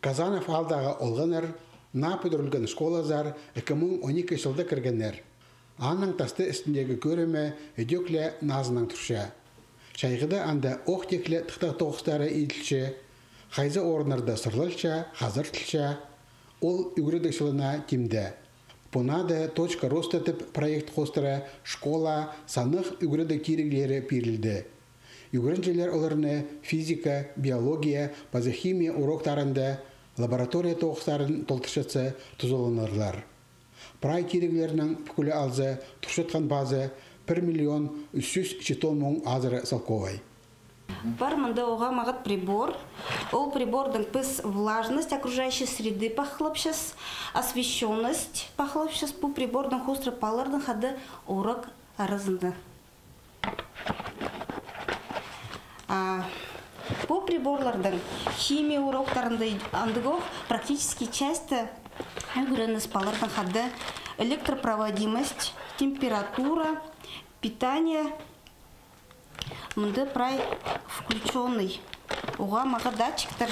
Казанов алдағы олғаныр, напы дүрілген школазар 2012 жылда кіргенер. Аның тасты үстіндегі көріме өдекле назының тұрша. Шайғыда анда оқтекле тұқтақ тоғыстары иділші, қайзы орынырда сырлылша, қазір тілша, ол үгірді шылына тимді. Бұнады точка роста тіп проект қостыры школа санық үгірді кереглері перілді. Үгірінжелер оларыны физика, биология, базохимия уроктарында лаборатория тоғыстарын толтышатсы тұзылынырлар. Прай кереглерінің бүкілі алзы тұршытқан базы 1,300,000 мың азыры салковай. Бар мында оға мағыт прибор. Ол прибордың пыс влажность окружающей среды пахлапшас, освещенность пахлапшас. Бұл прибордың хостры палардың хады урок арызында. Бұл приборлардың химия уроктарында андығық практически часто үгірініс палардың хады электропроводимость, температура, питание. Мұнда прай включенный. Оға маға датчиктар.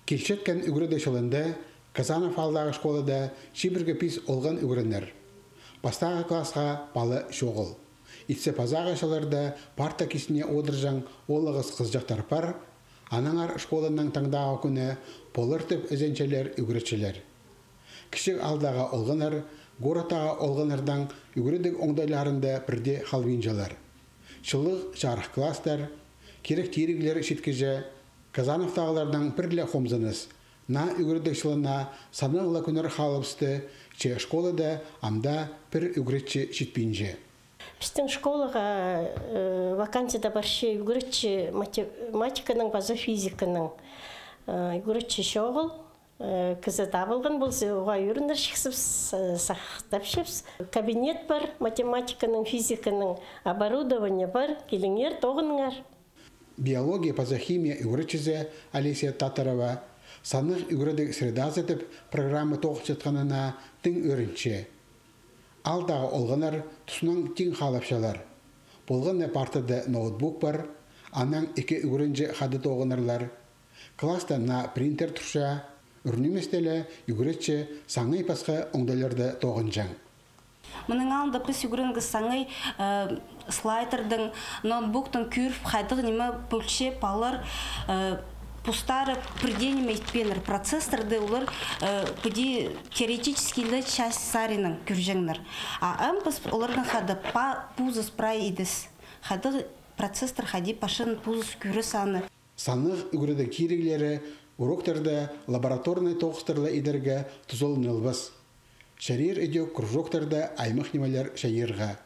Келшеткен үгірді шылында Казанов алдағы школада шибірге пис олған үгірінер. Бастағы классқа балы шоғыл. Итсе пазағы шыларда парта кесіне одыржан олығыз қызжақтар пар, анаңар школының таңдағы күні полыртып өзенчелер үгіретчелер. Кішік алдағы олғанар, горатаға олғанардан үгірідік оңдайларында бірде халвинжалар. Шылық жарық кластар, керек тиреглер шеткеже, Казановтағылардан бірлі қомзыныз. На үгірдік шылына санығыла күнер қалыпсты, че школада амда бір үгіретші шетпейінже. Біздің школаға вакансияда баршы үгіретші математиканың, база физиканың үгіретші шоғыл. Кізі табылған болсы, оға үйіріндер шықсып, сақтапшыпс. Кабинет бар, математиканың, физиканың оборудование бар, келіңер, тоғыныңар. Биология, пазохимия үгіретшізе Алисия Татарова санық үгіредік средазетіп программы тоғытшатқанына тің өрінші. Алдағы олғанар тұсынан тің қалапшалар. Болғаны партыда ноутбук бар, анан 2 үгірінжі қады тоғынарлар. Класста на принтер тұрша, үрнеместелі үгіретші саңай пасқа оңдаларды тоғынжан. Мұның алында біз үгірінгі саңай слайдердің, ноутбуктың күріп, қайдығы неме пөлше, палыр, пустары приденеме етпенір процессорды олар бұди теоретическілі часть сарының күржеңнір. Біз олардың қады пузыс прай едіс. Қады процессор қади пашын пузыс күрі саны. Санық үгірді кереглері уроктарды лабораторный тоғыстырлы едерге тұзолынылбыз. Шарир өдек кружоктарды аймақ немелер шайырға.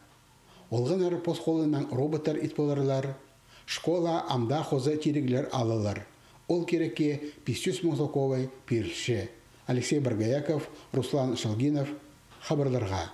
Олғанар посқолынан роботар итполарлар, школа амда қозы тереглер алылар. Ол керекке 500 мың соковай перілші. Алексей Баргаяков, Руслан Шалгинов, хабарларға.